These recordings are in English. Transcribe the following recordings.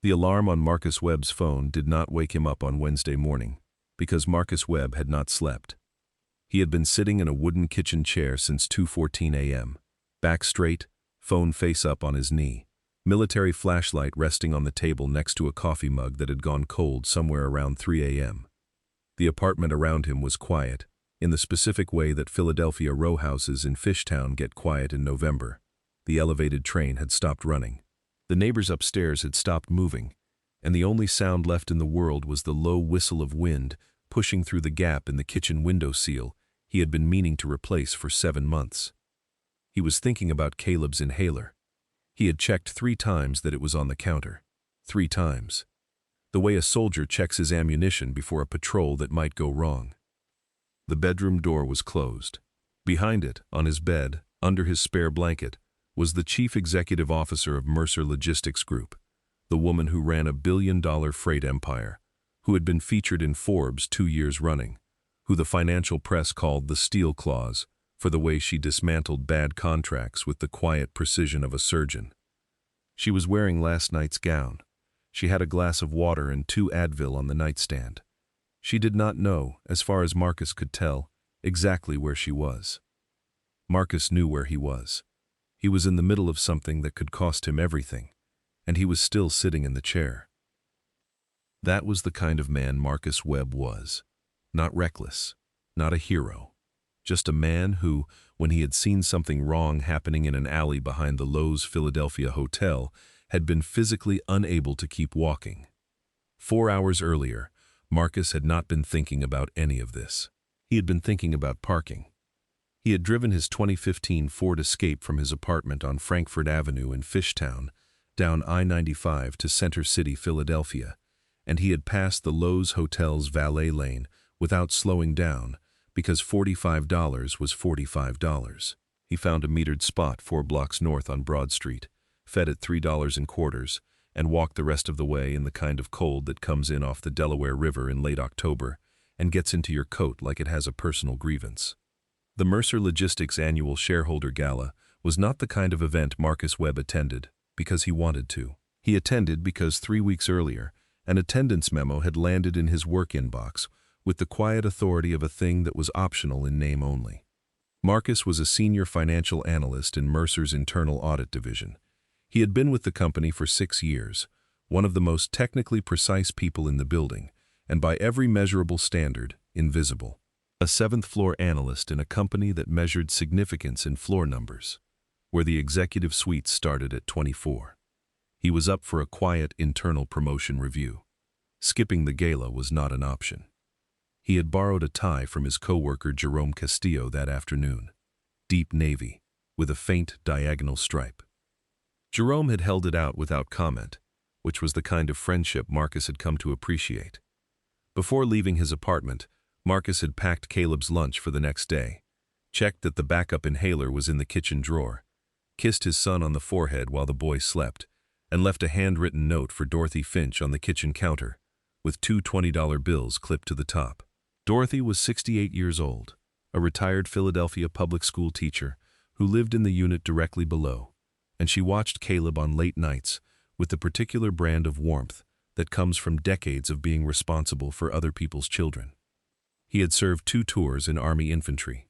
The alarm on Marcus Webb's phone did not wake him up on Wednesday morning, because Marcus Webb had not slept. He had been sitting in a wooden kitchen chair since 2:14 a.m., back straight, phone face up on his knee, military flashlight resting on the table next to a coffee mug that had gone cold somewhere around 3 a.m. The apartment around him was quiet, in the specific way that Philadelphia row houses in Fishtown get quiet in November. The elevated train had stopped running. The neighbors upstairs had stopped moving, and the only sound left in the world was the low whistle of wind pushing through the gap in the kitchen window seal he had been meaning to replace for 7 months. He was thinking about Caleb's inhaler. He had checked 3 times that it was on the counter. 3 times. The way a soldier checks his ammunition before a patrol that might go wrong. The bedroom door was closed. Behind it, on his bed, under his spare blanket, was the chief executive officer of Mercer Logistics Group, the woman who ran a billion-dollar freight empire, who had been featured in Forbes 2 years running, who the financial press called the Steel Claws for the way she dismantled bad contracts with the quiet precision of a surgeon. She was wearing last night's gown. She had a glass of water and 2 Advil on the nightstand. She did not know, as far as Marcus could tell, exactly where she was. Marcus knew where he was. He was in the middle of something that could cost him everything, and he was still sitting in the chair. That was the kind of man Marcus Webb was. Not reckless, not a hero. Just a man who, when he had seen something wrong happening in an alley behind the Lowe's Philadelphia Hotel, had been physically unable to keep walking. 4 hours earlier, Marcus had not been thinking about any of this. He had been thinking about parking. He had driven his 2015 Ford Escape from his apartment on Frankfort Avenue in Fishtown, down I-95 to Center City, Philadelphia, and he had passed the Lowe's Hotel's valet lane without slowing down because $45 was $45. He found a metered spot 4 blocks north on Broad Street, fed at $3 in quarters, and walked the rest of the way in the kind of cold that comes in off the Delaware River in late October and gets into your coat like it has a personal grievance. The Mercer Logistics Annual Shareholder Gala was not the kind of event Marcus Webb attended because he wanted to. He attended because 3 weeks earlier, an attendance memo had landed in his work inbox with the quiet authority of a thing that was optional in name only. Marcus was a senior financial analyst in Mercer's internal audit division. He had been with the company for 6 years, one of the most technically precise people in the building, and by every measurable standard, invisible. A 7th-floor analyst in a company that measured significance in floor numbers, where the executive suite started at 24. He was up for a quiet internal promotion review. Skipping the gala was not an option. He had borrowed a tie from his coworker Jerome Castillo that afternoon, deep navy, with a faint diagonal stripe. Jerome had held it out without comment, which was the kind of friendship Marcus had come to appreciate. Before leaving his apartment, Marcus had packed Caleb's lunch for the next day, checked that the backup inhaler was in the kitchen drawer, kissed his son on the forehead while the boy slept, and left a handwritten note for Dorothy Finch on the kitchen counter, with 2 $20 bills clipped to the top. Dorothy was 68 years old, a retired Philadelphia public school teacher who lived in the unit directly below, and she watched Caleb on late nights with the particular brand of warmth that comes from decades of being responsible for other people's children. He had served 2 tours in Army infantry.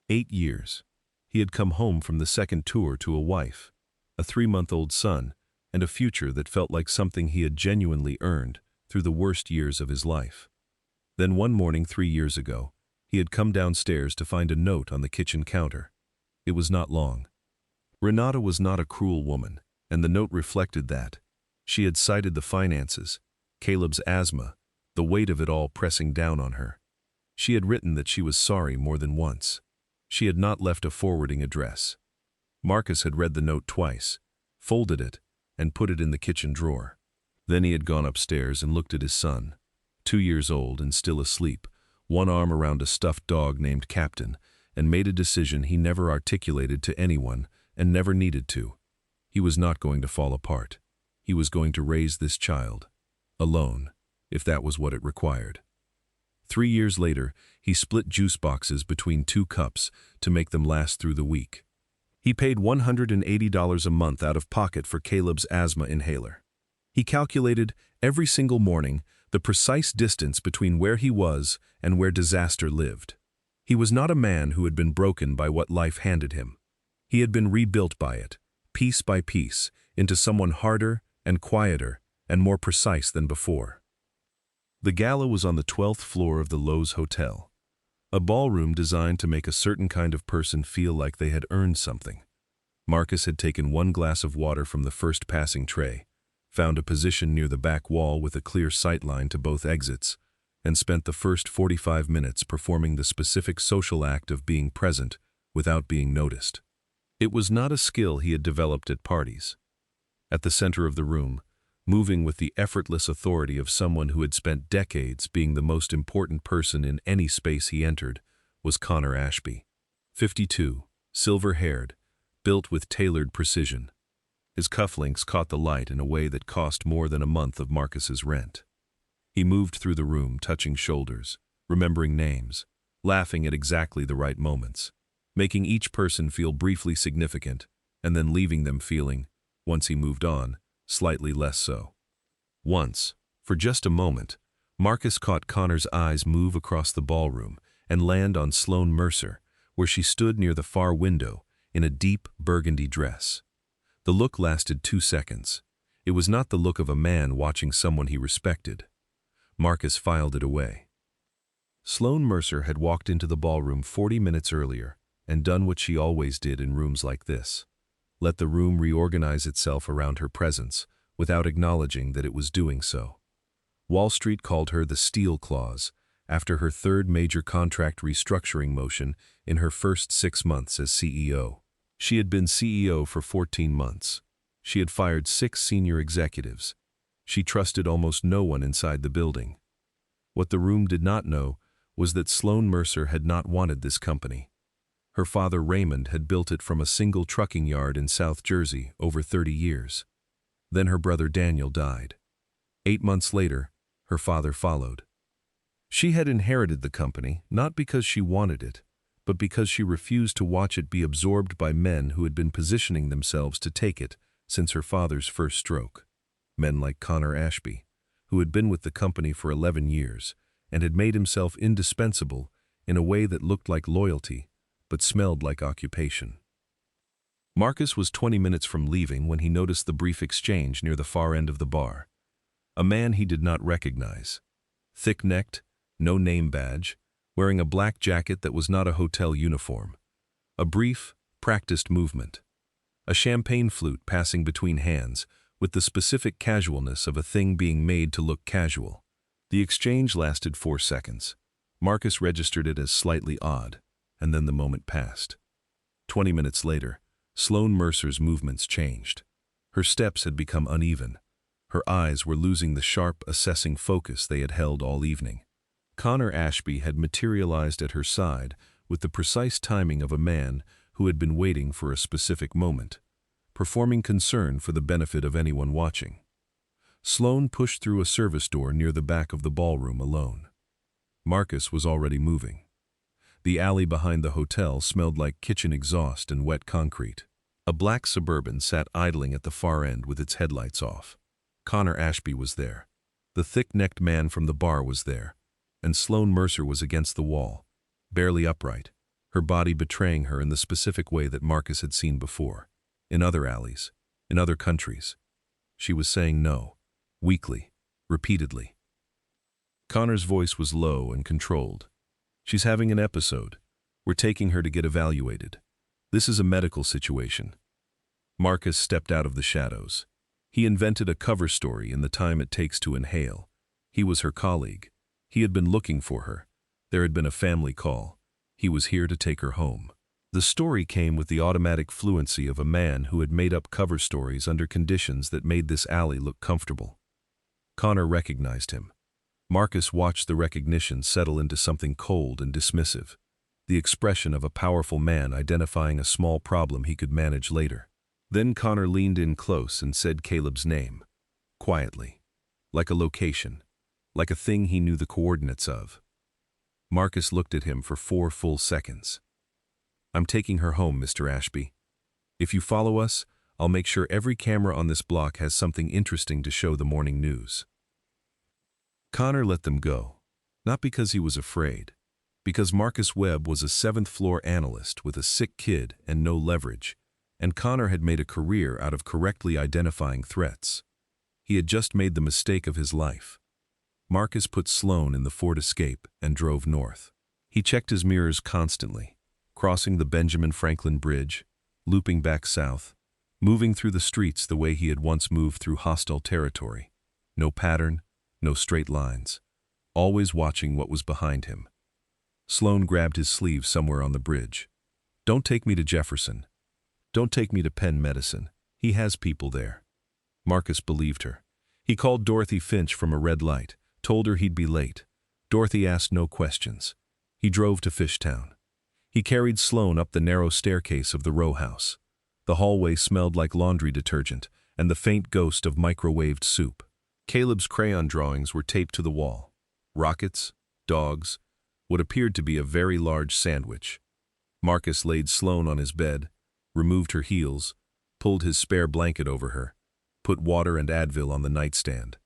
8 years. He had come home from the 2nd tour to a wife, a 3-month-old son, and a future that felt like something he had genuinely earned through the worst years of his life. Then one morning 3 years ago, he had come downstairs to find a note on the kitchen counter. It was not long. Renata was not a cruel woman, and the note reflected that. She had cited the finances, Caleb's asthma, the weight of it all pressing down on her. She had written that she was sorry more than once. She had not left a forwarding address. Marcus had read the note twice, folded it, and put it in the kitchen drawer. Then he had gone upstairs and looked at his son, 2 years old and still asleep, one arm around a stuffed dog named Captain, and made a decision he never articulated to anyone and never needed to. He was not going to fall apart. He was going to raise this child, alone, if that was what it required. 3 years later, he split juice boxes between 2 cups to make them last through the week. He paid $180 a month out of pocket for Caleb's asthma inhaler. He calculated, every single morning, the precise distance between where he was and where disaster lived. He was not a man who had been broken by what life handed him. He had been rebuilt by it, piece by piece, into someone harder and quieter and more precise than before. The gala was on the 12th floor of the Lowe's Hotel, a ballroom designed to make a certain kind of person feel like they had earned something. Marcus had taken one glass of water from the first passing tray, found a position near the back wall with a clear sightline to both exits, and spent the first 45 minutes performing the specific social act of being present without being noticed. It was not a skill he had developed at parties. At the center of the room, moving with the effortless authority of someone who had spent decades being the most important person in any space he entered, was Connor Ashby. 52, silver-haired, built with tailored precision. His cufflinks caught the light in a way that cost more than a month of Marcus's rent. He moved through the room, touching shoulders, remembering names, laughing at exactly the right moments, making each person feel briefly significant, and then leaving them feeling, once he moved on, slightly less so. Once, for just a moment, Marcus caught Connor's eyes move across the ballroom and land on Sloane Mercer, where she stood near the far window in a deep burgundy dress. The look lasted 2 seconds. It was not the look of a man watching someone he respected. Marcus filed it away. Sloane Mercer had walked into the ballroom 40 minutes earlier and done what she always did in rooms like this: let the room reorganize itself around her presence without acknowledging that it was doing so. Wall Street called her the Steel Clause after her third major contract restructuring motion in her first 6 months as CEO. She had been CEO for 14 months. She had fired 6 senior executives. She trusted almost no one inside the building. What the room did not know was that Sloane Mercer had not wanted this company. Her father Raymond had built it from a single trucking yard in South Jersey over 30 years. Then her brother Daniel died. 8 months later, her father followed. She had inherited the company not because she wanted it, but because she refused to watch it be absorbed by men who had been positioning themselves to take it since her father's first stroke. Men like Connor Ashby, who had been with the company for 11 years and had made himself indispensable in a way that looked like loyalty but smelled like occupation. Marcus was 20 minutes from leaving when he noticed the brief exchange near the far end of the bar. A man he did not recognize. Thick-necked, no name badge, wearing a black jacket that was not a hotel uniform. A brief, practiced movement. A champagne flute passing between hands with the specific casualness of a thing being made to look casual. The exchange lasted 4 seconds. Marcus registered it as slightly odd, and then the moment passed. 20 minutes later, Sloane Mercer's movements changed. Her steps had become uneven. Her eyes were losing the sharp, assessing focus they had held all evening. Connor Ashby had materialized at her side with the precise timing of a man who had been waiting for a specific moment, performing concern for the benefit of anyone watching. Sloane pushed through a service door near the back of the ballroom alone. Marcus was already moving. The alley behind the hotel smelled like kitchen exhaust and wet concrete. A black Suburban sat idling at the far end with its headlights off. Connor Ashby was there. The thick-necked man from the bar was there. And Sloane Mercer was against the wall, barely upright, her body betraying her in the specific way that Marcus had seen before, in other alleys, in other countries. She was saying no, weakly, repeatedly. Connor's voice was low and controlled. "She's having an episode. We're taking her to get evaluated. This is a medical situation." Marcus stepped out of the shadows. He invented a cover story in the time it takes to inhale. He was her colleague. He had been looking for her. There had been a family call. He was here to take her home. The story came with the automatic fluency of a man who had made up cover stories under conditions that made this alley look comfortable. Connor recognized him. Marcus watched the recognition settle into something cold and dismissive, the expression of a powerful man identifying a small problem he could manage later. Then Connor leaned in close and said Caleb's name, quietly, like a location, like a thing he knew the coordinates of. Marcus looked at him for 4 full seconds. "I'm taking her home, Mr. Ashby. If you follow us, I'll make sure every camera on this block has something interesting to show the morning news." Connor let them go, not because he was afraid, because Marcus Webb was a seventh-floor analyst with a sick kid and no leverage, and Connor had made a career out of correctly identifying threats. He had just made the mistake of his life. Marcus put Sloan in the Ford Escape and drove north. He checked his mirrors constantly, crossing the Benjamin Franklin Bridge, looping back south, moving through the streets the way he had once moved through hostile territory. No pattern, no straight lines, always watching what was behind him. Sloan grabbed his sleeve somewhere on the bridge. "Don't take me to Jefferson. Don't take me to Penn Medicine. He has people there." Marcus believed her. He called Dorothy Finch from a red light, told her he'd be late. Dorothy asked no questions. He drove to Fishtown. He carried Sloan up the narrow staircase of the row house. The hallway smelled like laundry detergent and the faint ghost of microwaved soup. Caleb's crayon drawings were taped to the wall. Rockets, dogs, what appeared to be a very large sandwich. Marcus laid Sloan on his bed, removed her heels, pulled his spare blanket over her, put water and Advil on the nightstand.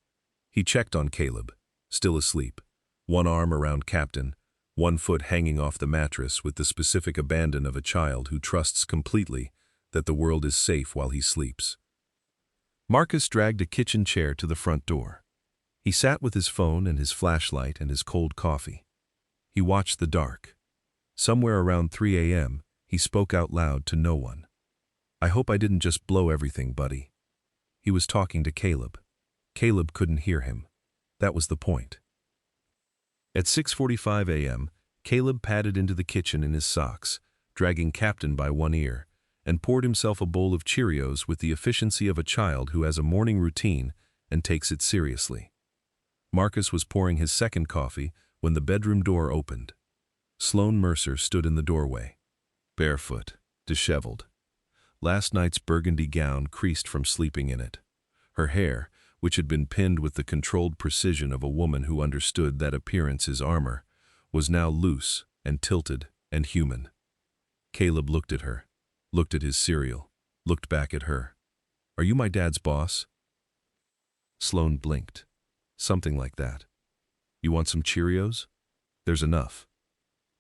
He checked on Caleb, still asleep, one arm around Captain, one foot hanging off the mattress with the specific abandon of a child who trusts completely that the world is safe while he sleeps. Marcus dragged a kitchen chair to the front door. He sat with his phone and his flashlight and his cold coffee. He watched the dark. Somewhere around 3 a.m., he spoke out loud to no one. "I hope I didn't just blow everything, buddy." He was talking to Caleb. Caleb couldn't hear him. That was the point. At 6:45 a.m., Caleb padded into the kitchen in his socks, dragging Captain by one ear, and poured himself a bowl of Cheerios with the efficiency of a child who has a morning routine and takes it seriously. Marcus was pouring his second coffee when the bedroom door opened. Sloan Mercer stood in the doorway, barefoot, disheveled. Last night's burgundy gown creased from sleeping in it. Her hair, which had been pinned with the controlled precision of a woman who understood that appearance is armor, was now loose and tilted and human. Caleb looked at her, looked at his cereal, looked back at her. "Are you my dad's boss?" Sloan blinked. "Something like that." "You want some Cheerios?" "There's enough."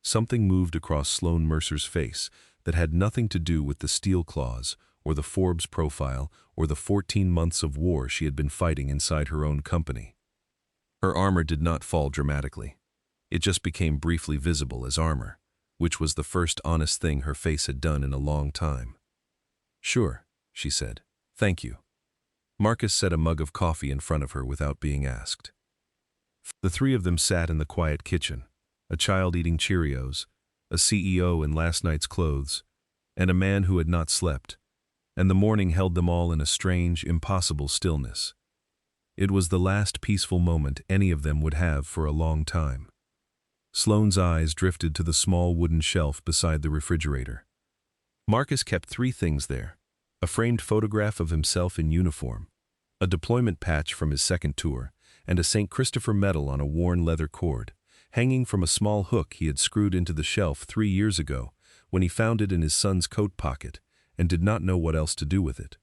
Something moved across Sloan Mercer's face that had nothing to do with the steel claws or the Forbes profile or the 14 months of war she had been fighting inside her own company. Her armor did not fall dramatically. It just became briefly visible as armor, which was the first honest thing her face had done in a long time. "Sure," she said. "Thank you." Marcus set a mug of coffee in front of her without being asked. The three of them sat in the quiet kitchen, a child eating Cheerios, a CEO in last night's clothes, and a man who had not slept, and the morning held them all in a strange, impossible stillness. It was the last peaceful moment any of them would have for a long time. Sloane's eyes drifted to the small wooden shelf beside the refrigerator. Marcus kept three things there: a framed photograph of himself in uniform, a deployment patch from his second tour, and a St. Christopher medal on a worn leather cord, hanging from a small hook he had screwed into the shelf 3 years ago when he found it in his son's coat pocket and did not know what else to do with it.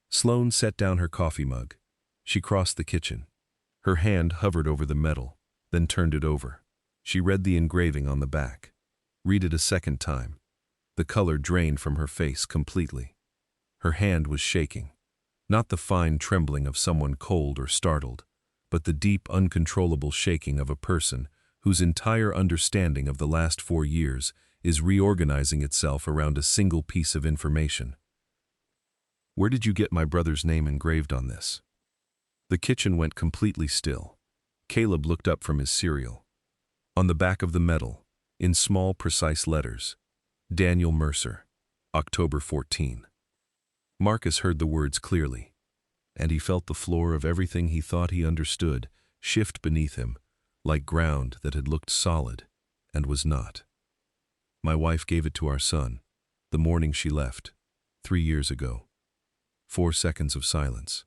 Sloane set down her coffee mug. She crossed the kitchen. Her hand hovered over the medal, then turned it over. She read the engraving on the back. Read it a second time. The color drained from her face completely. Her hand was shaking. Not the fine trembling of someone cold or startled, but the deep, uncontrollable shaking of a person whose entire understanding of the last 4 years is reorganizing itself around a single piece of information. "Where did you get my brother's name engraved on this?" The kitchen went completely still. Caleb looked up from his cereal. On the back of the medal, in small, precise letters, "Daniel Mercer, October 14." Marcus heard the words clearly, and he felt the floor of everything he thought he understood shift beneath him, like ground that had looked solid and was not. "My wife gave it to our son, the morning she left, 3 years ago." 4 seconds of silence.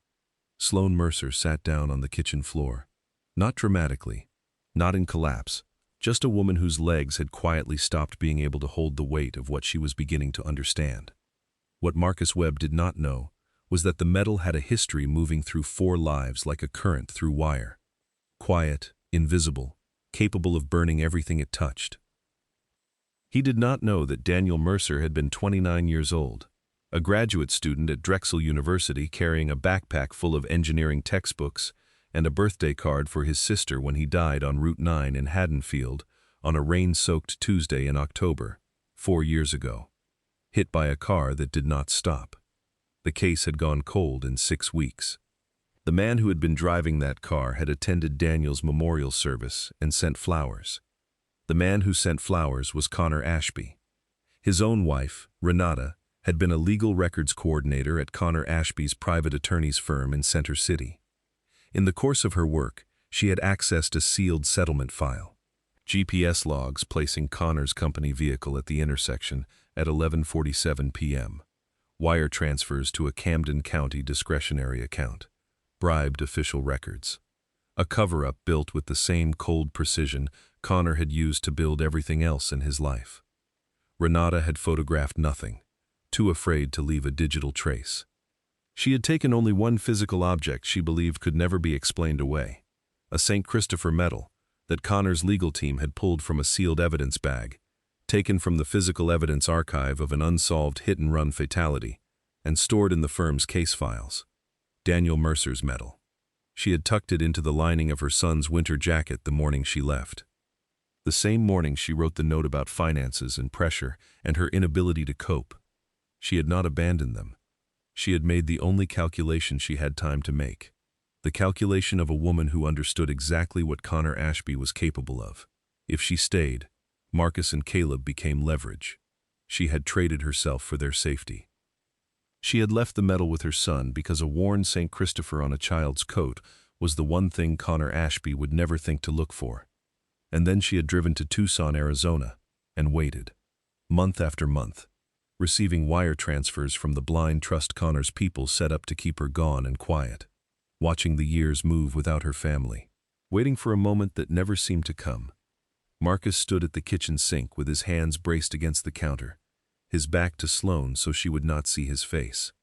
Sloan Mercer sat down on the kitchen floor. Not dramatically, not in collapse, just a woman whose legs had quietly stopped being able to hold the weight of what she was beginning to understand. What Marcus Webb did not know was that the metal had a history moving through 4 lives like a current through wire. Quiet, invisible, capable of burning everything it touched. He did not know that Daniel Mercer had been 29 years old, a graduate student at Drexel University carrying a backpack full of engineering textbooks and a birthday card for his sister when he died on Route 9 in Haddonfield on a rain-soaked Tuesday in October, 4 years ago, hit by a car that did not stop. The case had gone cold in 6 weeks. The man who had been driving that car had attended Daniel's memorial service and sent flowers. The man who sent flowers was Connor Ashby. His own wife, Renata, had been a legal records coordinator at Connor Ashby's private attorney's firm in Center City. In the course of her work, she had accessed a sealed settlement file. GPS logs placing Connor's company vehicle at the intersection at 11:47 p.m. Wire transfers to a Camden County discretionary account. Bribed official records. A cover-up built with the same cold precision Connor had used to build everything else in his life. Renata had photographed nothing, too afraid to leave a digital trace. She had taken only one physical object she believed could never be explained away, a St. Christopher medal that Connor's legal team had pulled from a sealed evidence bag, taken from the physical evidence archive of an unsolved hit-and-run fatality, and stored in the firm's case files. Daniel Mercer's medal. She had tucked it into the lining of her son's winter jacket the morning she left. The same morning she wrote the note about finances and pressure and her inability to cope. She had not abandoned them. She had made the only calculation she had time to make. The calculation of a woman who understood exactly what Connor Ashby was capable of. If she stayed, Marcus and Caleb became leverage. She had traded herself for their safety. She had left the medal with her son because a worn St. Christopher on a child's coat was the one thing Connor Ashby would never think to look for. And then she had driven to Tucson, Arizona, and waited, month after month, receiving wire transfers from the blind trust Connor's people set up to keep her gone and quiet, watching the years move without her family, waiting for a moment that never seemed to come. Marcus stood at the kitchen sink with his hands braced against the counter, his back to Sloane so she would not see his face.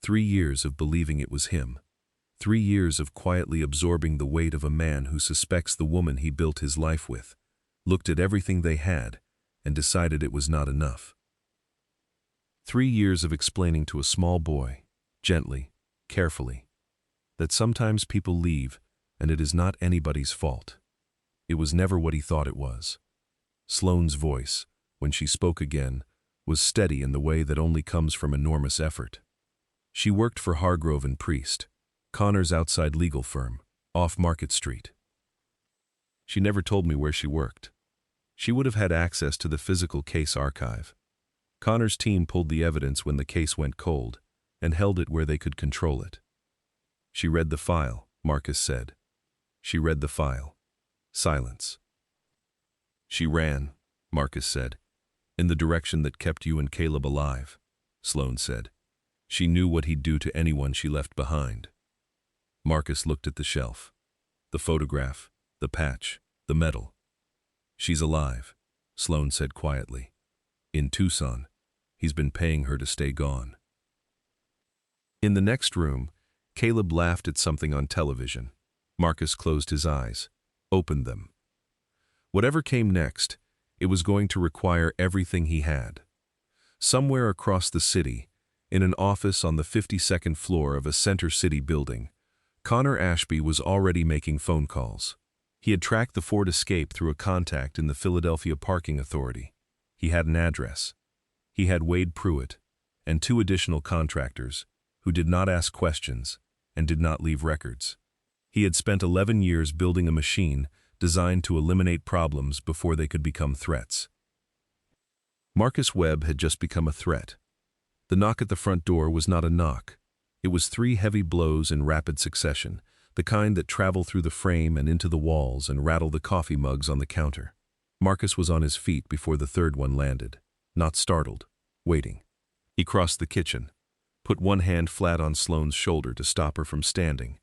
3 years of believing it was him. 3 years of quietly absorbing the weight of a man who suspects the woman he built his life with, looked at everything they had, and decided it was not enough. 3 years of explaining to a small boy, gently, carefully, that sometimes people leave and it is not anybody's fault. It was never what he thought it was. Sloane's voice, when she spoke again, was steady in the way that only comes from enormous effort. She worked for Hargrove and Priest, Connor's outside legal firm, off Market Street. She never told me where she worked. She would have had access to the physical case archive. Connor's team pulled the evidence when the case went cold and held it where they could control it. She read the file, Marcus said. She read the file. Silence. She ran, Marcus said, in the direction that kept you and Caleb alive, Sloane said. She knew what he'd do to anyone she left behind. Marcus looked at the shelf. The photograph, the patch, the medal. She's alive, Sloane said quietly. In Tucson. He's been paying her to stay gone. In the next room, Caleb laughed at something on television. Marcus closed his eyes, opened them. Whatever came next, it was going to require everything he had. Somewhere across the city, in an office on the 52nd floor of a Center City building, Connor Ashby was already making phone calls. He had tracked the Ford Escape through a contact in the Philadelphia Parking Authority. He had an address. He had Wade Pruitt and 2 additional contractors who did not ask questions and did not leave records. He had spent 11 years building a machine designed to eliminate problems before they could become threats. Marcus Webb had just become a threat. The knock at the front door was not a knock. It was 3 heavy blows in rapid succession, the kind that travel through the frame and into the walls and rattle the coffee mugs on the counter. Marcus was on his feet before the third one landed, not startled, waiting. He crossed the kitchen, put one hand flat on Sloane's shoulder to stop her from standing,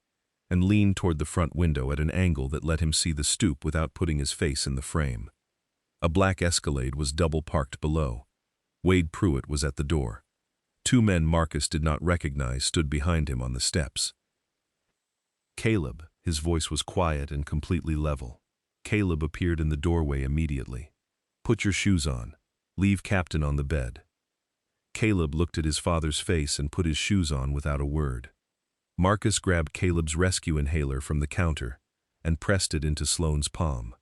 and leaned toward the front window at an angle that let him see the stoop without putting his face in the frame. A black Escalade was double parked below. Wade Pruitt was at the door. Two men Marcus did not recognize stood behind him on the steps. Caleb, his voice was quiet and completely level. Caleb appeared in the doorway immediately. "Put your shoes on. Leave Captain on the bed." Caleb looked at his father's face and put his shoes on without a word. Marcus grabbed Caleb's rescue inhaler from the counter and pressed it into Sloane's palm.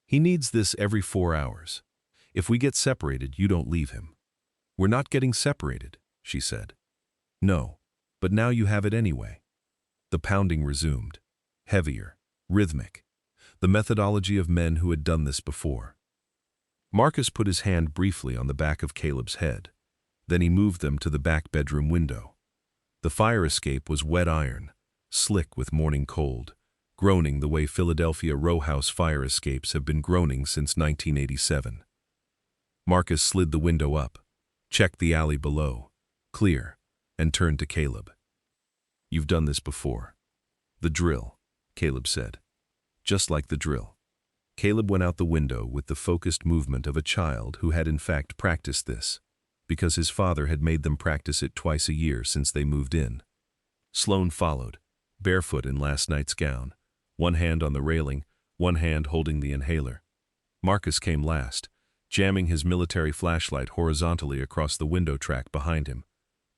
"He needs this every 4 hours. If we get separated, you don't leave him." "We're not getting separated," she said. "No, but now you have it anyway." The pounding resumed, heavier, rhythmic, the methodology of men who had done this before. Marcus put his hand briefly on the back of Caleb's head. Then he moved them to the back bedroom window. The fire escape was wet iron, slick with morning cold, groaning the way Philadelphia row house fire escapes have been groaning since 1987. Marcus slid the window up, checked the alley below, clear, and turned to Caleb. "You've done this before." "The drill," Caleb said. "Just like the drill." Caleb went out the window with the focused movement of a child who had in fact practiced this, because his father had made them practice it twice a year since they moved in. Sloane followed, barefoot in last night's gown, one hand on the railing, one hand holding the inhaler. Marcus came last, jamming his military flashlight horizontally across the window track behind him,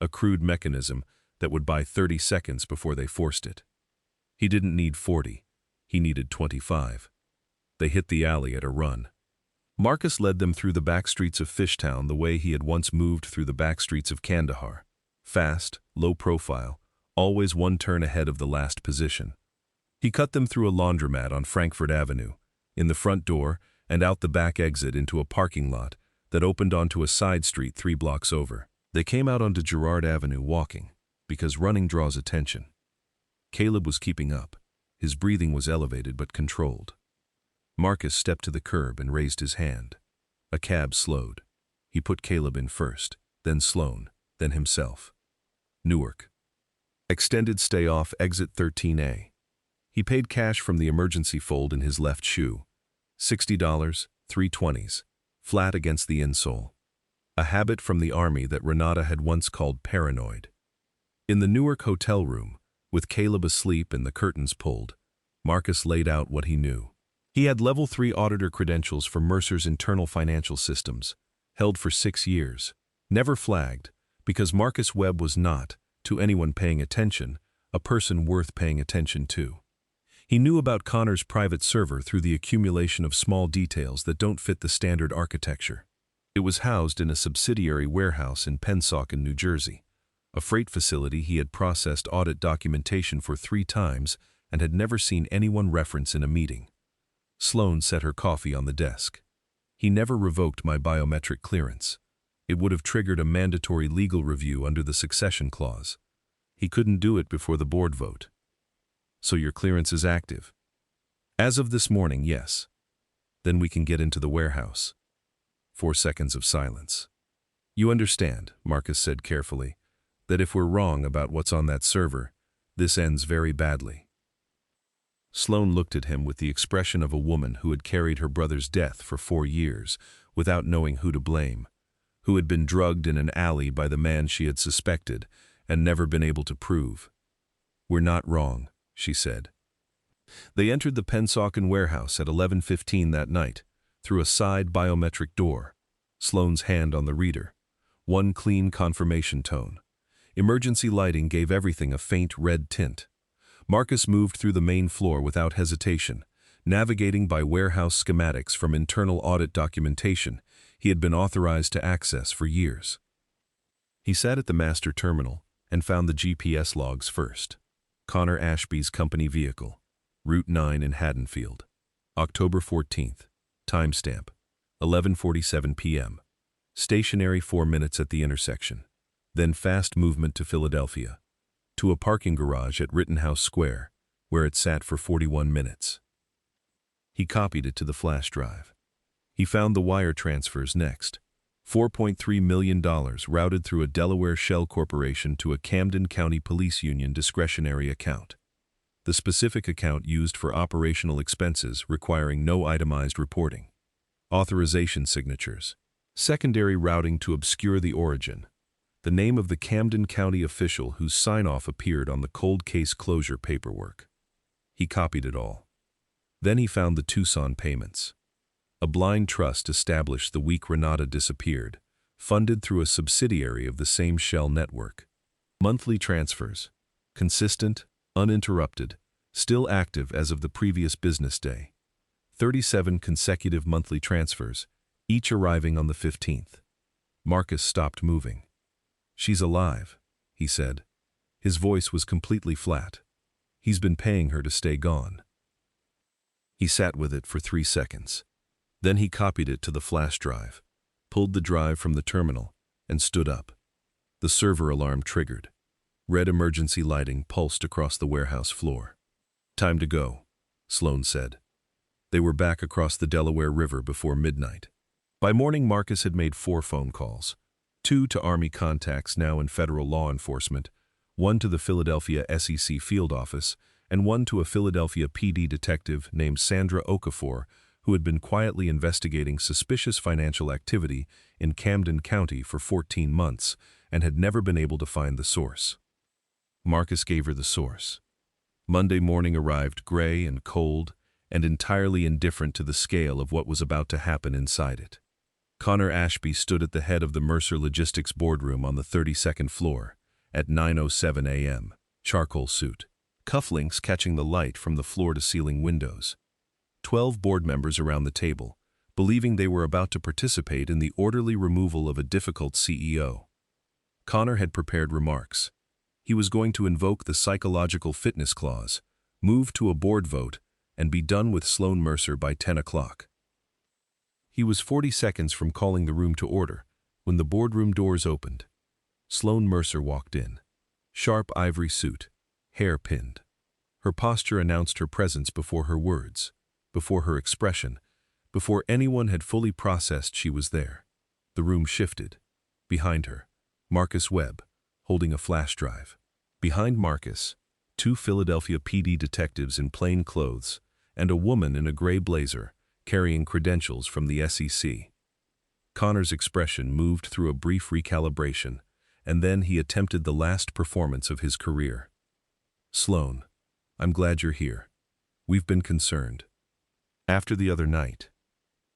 a crude mechanism that would buy 30 seconds before they forced it. He didn't need 40, he needed 25. They hit the alley at a run. Marcus led them through the back streets of Fishtown the way he had once moved through the back streets of Kandahar. Fast, low profile, always one turn ahead of the last position. He cut them through a laundromat on Frankfurt Avenue, in the front door and out the back exit into a parking lot that opened onto a side street 3 blocks over. They came out onto Girard Avenue walking, because running draws attention. Caleb was keeping up. His breathing was elevated but controlled. Marcus stepped to the curb and raised his hand. A cab slowed. He put Caleb in first, then Sloane, then himself. Newark. Extended stay off exit 13A. He paid cash from the emergency fold in his left shoe. $60, 3/20s, flat against the insole. A habit from the army that Renata had once called paranoid. In the Newark hotel room, with Caleb asleep and the curtains pulled, Marcus laid out what he knew. He had Level 3 auditor credentials for Mercer's internal financial systems, held for 6 years, never flagged, because Marcus Webb was not, to anyone paying attention, a person worth paying attention to. He knew about Connor's private server through the accumulation of small details that don't fit the standard architecture. It was housed in a subsidiary warehouse in Pennsauken, New Jersey, a freight facility he had processed audit documentation for 3 times and had never seen anyone reference in a meeting. Sloane set her coffee on the desk. "He never revoked my biometric clearance. It would have triggered a mandatory legal review under the succession clause. He couldn't do it before the board vote." "So your clearance is active?" "As of this morning, yes." "Then we can get into the warehouse." 4 seconds of silence. "You understand," Marcus said carefully, "that if we're wrong about what's on that server, this ends very badly." Sloane looked at him with the expression of a woman who had carried her brother's death for 4 years without knowing who to blame, who had been drugged in an alley by the man she had suspected and never been able to prove. "We're not wrong," she said. They entered the Pennsauken warehouse at 11:15 that night, through a side biometric door, Sloane's hand on the reader, one clean confirmation tone. Emergency lighting gave everything a faint red tint. Marcus moved through the main floor without hesitation, navigating by warehouse schematics from internal audit documentation he had been authorized to access for years. He sat at the master terminal and found the GPS logs first. Connor Ashby's company vehicle, Route 9 in Haddonfield, October 14th, timestamp, 11:47 p.m. Stationary 4 minutes at the intersection, then fast movement to Philadelphia, to a parking garage at Rittenhouse Square, where it sat for 41 minutes. He copied it to the flash drive. He found the wire transfers next. $4.3 million routed through a Delaware shell corporation to a Camden County Police Union discretionary account. The specific account used for operational expenses requiring no itemized reporting. Authorization signatures. Secondary routing to obscure the origin. The name of the Camden County official whose sign-off appeared on the cold case closure paperwork. He copied it all. Then he found the Tucson payments. A blind trust established the week Renata disappeared, funded through a subsidiary of the same shell network. Monthly transfers. Consistent, uninterrupted, still active as of the previous business day. 37 consecutive monthly transfers, each arriving on the 15th. Marcus stopped moving. "She's alive," he said. His voice was completely flat. "He's been paying her to stay gone." He sat with it for 3 seconds. Then he copied it to the flash drive, pulled the drive from the terminal, and stood up. The server alarm triggered. Red emergency lighting pulsed across the warehouse floor. "Time to go," Sloan said. They were back across the Delaware River before midnight. By morning, Marcus had made 4 phone calls. 2 to Army contacts now in federal law enforcement, 1 to the Philadelphia SEC field office, and 1 to a Philadelphia PD detective named Sandra Okafor, who had been quietly investigating suspicious financial activity in Camden County for 14 months and had never been able to find the source. Marcus gave her the source. Monday morning arrived gray and cold and entirely indifferent to the scale of what was about to happen inside it. Connor Ashby stood at the head of the Mercer Logistics boardroom on the 32nd floor at 9:07 a.m., charcoal suit, cufflinks catching the light from the floor-to-ceiling windows. 12 board members around the table, believing they were about to participate in the orderly removal of a difficult CEO. Connor had prepared remarks. He was going to invoke the psychological fitness clause, move to a board vote, and be done with Sloan Mercer by 10 o'clock. He was 40 seconds from calling the room to order when the boardroom doors opened. Sloan Mercer walked in. Sharp ivory suit, hair pinned. Her posture announced her presence before her words, before her expression, before anyone had fully processed she was there. The room shifted. Behind her, Marcus Webb, holding a flash drive. Behind Marcus, 2 Philadelphia PD detectives in plain clothes and a woman in a gray blazer carrying credentials from the SEC. Connor's expression moved through a brief recalibration, and then he attempted the last performance of his career. "Sloan, I'm glad you're here. We've been concerned. After the other night."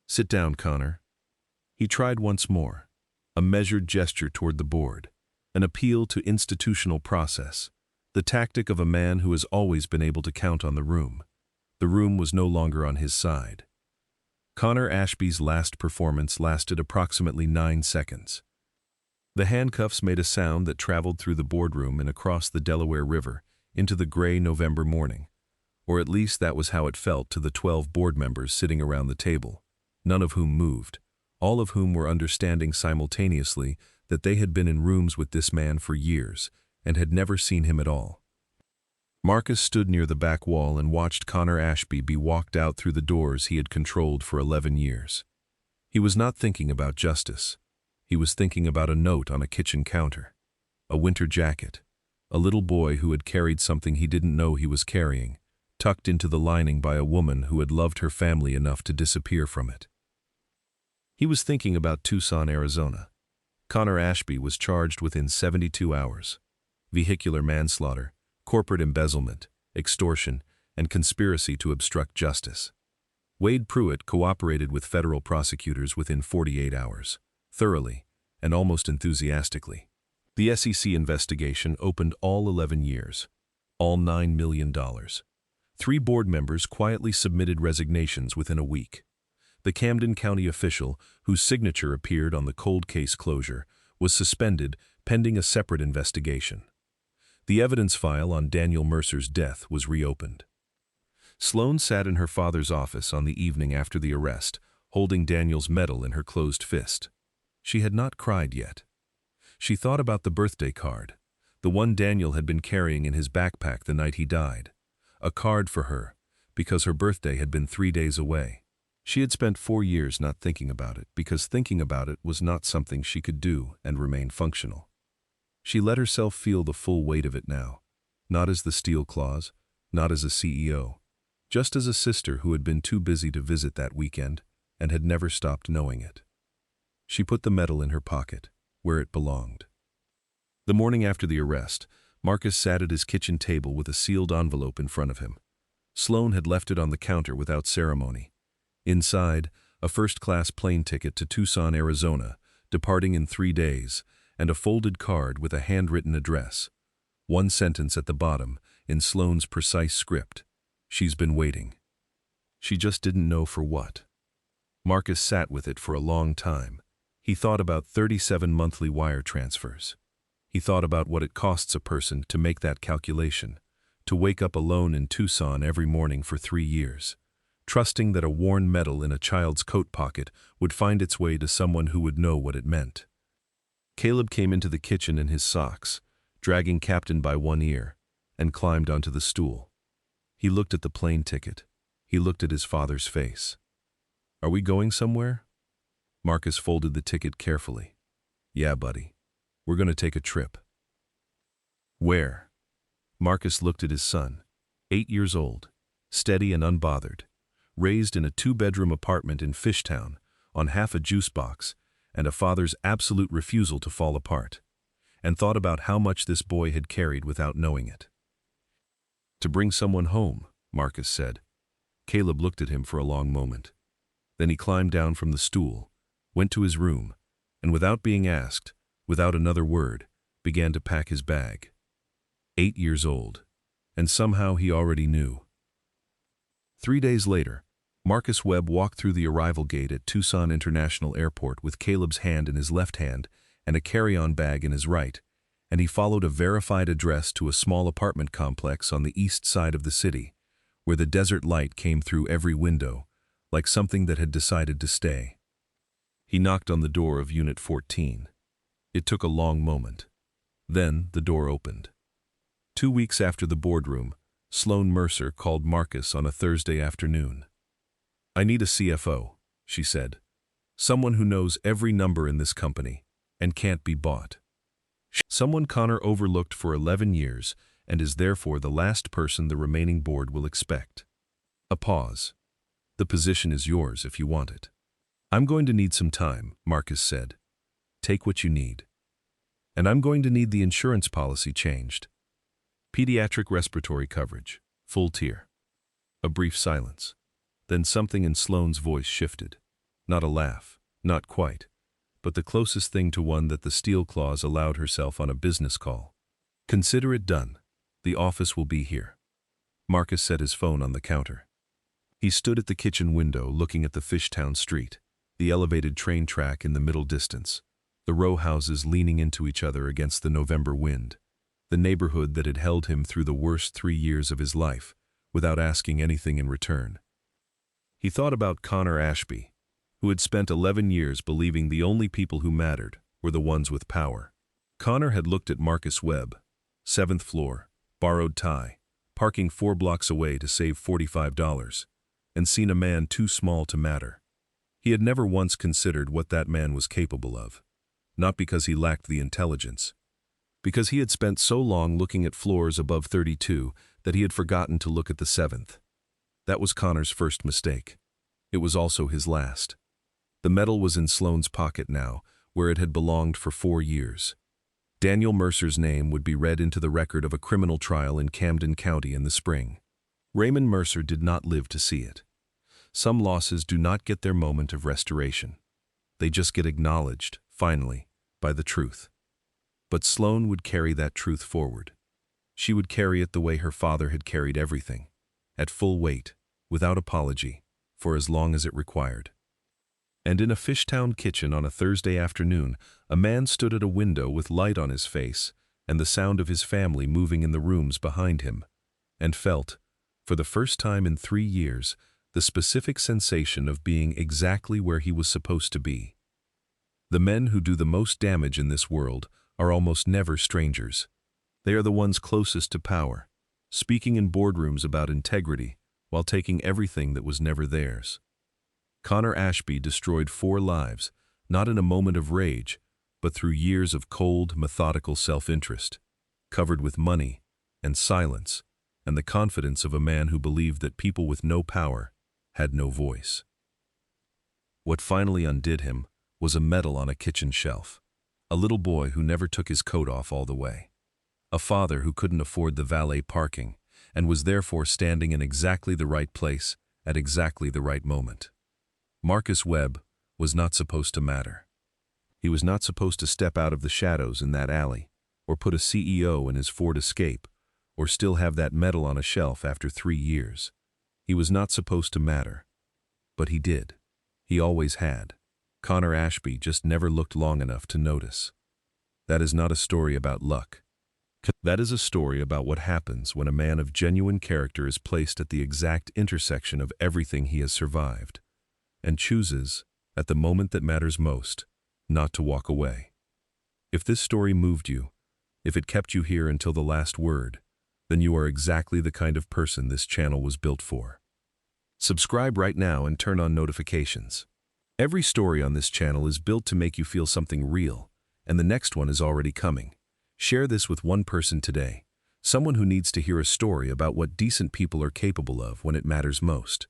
"Sit down, Connor." He tried once more, a measured gesture toward the board, an appeal to institutional process, the tactic of a man who has always been able to count on the room. The room was no longer on his side. Connor Ashby's last performance lasted approximately 9 seconds. The handcuffs made a sound that traveled through the boardroom and across the Delaware River into the gray November morning, or at least that was how it felt to the 12 board members sitting around the table, none of whom moved, all of whom were understanding simultaneously that they had been in rooms with this man for years and had never seen him at all. Marcus stood near the back wall and watched Connor Ashby be walked out through the doors he had controlled for 11 years. He was not thinking about justice. He was thinking about a note on a kitchen counter, a winter jacket, a little boy who had carried something he didn't know he was carrying, tucked into the lining by a woman who had loved her family enough to disappear from it. He was thinking about Tucson, Arizona. Connor Ashby was charged within 72 hours. Vehicular manslaughter, corporate embezzlement, extortion, and conspiracy to obstruct justice. Wade Pruitt cooperated with federal prosecutors within 48 hours, thoroughly and almost enthusiastically. The SEC investigation opened all 11 years, all $9 million. 3 board members quietly submitted resignations within a week. The Camden County official, whose signature appeared on the cold case closure, was suspended pending a separate investigation. The evidence file on Daniel Mercer's death was reopened. Sloan sat in her father's office on the evening after the arrest, holding Daniel's medal in her closed fist. She had not cried yet. She thought about the birthday card, the one Daniel had been carrying in his backpack the night he died. A card for her, because her birthday had been 3 days away. She had spent 4 years not thinking about it, because thinking about it was not something she could do and remain functional. She let herself feel the full weight of it now, not as the steel claws, not as a CEO, just as a sister who had been too busy to visit that weekend and had never stopped knowing it. She put the medal in her pocket, where it belonged. The morning after the arrest, Marcus sat at his kitchen table with a sealed envelope in front of him. Sloan had left it on the counter without ceremony. Inside, a first-class plane ticket to Tucson, Arizona, departing in 3 days, and a folded card with a handwritten address. One sentence at the bottom, in Sloan's precise script. She's been waiting. She just didn't know for what. Marcus sat with it for a long time. He thought about 37 monthly wire transfers. He thought about what it costs a person to make that calculation, to wake up alone in Tucson every morning for 3 years, trusting that a worn medal in a child's coat pocket would find its way to someone who would know what it meant. Caleb came into the kitchen in his socks, dragging Captain by one ear, and climbed onto the stool. He looked at the plane ticket. He looked at his father's face. "Are we going somewhere?" Marcus folded the ticket carefully. "Yeah, buddy. We're going to take a trip." "Where?" Marcus looked at his son, 8 years old, steady and unbothered, raised in a 2-bedroom apartment in Fishtown, on half a juice box, and a father's absolute refusal to fall apart, and thought about how much this boy had carried without knowing it. "To bring someone home," Marcus said. Caleb looked at him for a long moment. Then he climbed down from the stool, went to his room, and without being asked, without another word, began to pack his bag. 8 years old, and somehow he already knew. 3 days later, Marcus Webb walked through the arrival gate at Tucson International Airport with Caleb's hand in his left hand and a carry-on bag in his right, and he followed a verified address to a small apartment complex on the east side of the city, where the desert light came through every window, like something that had decided to stay. He knocked on the door of Unit 14. It took a long moment. Then the door opened. 2 weeks after the boardroom, Sloan Mercer called Marcus on a Thursday afternoon. "I need a CFO," she said. "Someone who knows every number in this company and can't be bought. Someone Connor overlooked for 11 years and is therefore the last person the remaining board will expect." A pause. "The position is yours if you want it." "I'm going to need some time," Marcus said. "Take what you need. And I'm going to need the insurance policy changed. Pediatric respiratory coverage, full tier." A brief silence. Then something in Sloan's voice shifted. Not a laugh, not quite, but the closest thing to one that the steel claws allowed herself on a business call. "Consider it done. The office will be here." Marcus set his phone on the counter. He stood at the kitchen window looking at the Fishtown street, the elevated train track in the middle distance, the row houses leaning into each other against the November wind, the neighborhood that had held him through the worst 3 years of his life, without asking anything in return. He thought about Connor Ashby, who had spent 11 years believing the only people who mattered were the ones with power. Connor had looked at Marcus Webb, 7th floor, borrowed tie, parking 4 blocks away to save $45, and seen a man too small to matter. He had never once considered what that man was capable of, not because he lacked the intelligence, because he had spent so long looking at floors above 32 that he had forgotten to look at the 7th. That was Connor's first mistake. It was also his last. The medal was in Sloan's pocket now, where it had belonged for 4 years. Daniel Mercer's name would be read into the record of a criminal trial in Camden County in the spring. Raymond Mercer did not live to see it. Some losses do not get their moment of restoration. They just get acknowledged, finally, by the truth. But Sloan would carry that truth forward. She would carry it the way her father had carried everything, at full weight, without apology, for as long as it required. And in a Fishtown kitchen on a Thursday afternoon, a man stood at a window with light on his face and the sound of his family moving in the rooms behind him, and felt, for the first time in 3 years, the specific sensation of being exactly where he was supposed to be. The men who do the most damage in this world are almost never strangers. They are the ones closest to power, speaking in boardrooms about integrity while taking everything that was never theirs. Connor Ashby destroyed 4 lives, not in a moment of rage, but through years of cold, methodical self-interest, covered with money and silence and the confidence of a man who believed that people with no power had no voice. What finally undid him was a medal on a kitchen shelf, A little boy who never took his coat off all the way. A father who couldn't afford the valet parking and was therefore standing in exactly the right place at exactly the right moment. Marcus Webb was not supposed to matter. He was not supposed to step out of the shadows in that alley, or put a CEO in his Ford Escape, or still have that medal on a shelf after 3 years. He was not supposed to matter. But he did. He always had. Connor Ashby just never looked long enough to notice. That is not a story about luck. That is a story about what happens when a man of genuine character is placed at the exact intersection of everything he has survived, and chooses, at the moment that matters most, not to walk away. If this story moved you, if it kept you here until the last word, then you are exactly the kind of person this channel was built for. Subscribe right now and turn on notifications. Every story on this channel is built to make you feel something real, and the next one is already coming. Share this with one person today, someone who needs to hear a story about what decent people are capable of when it matters most.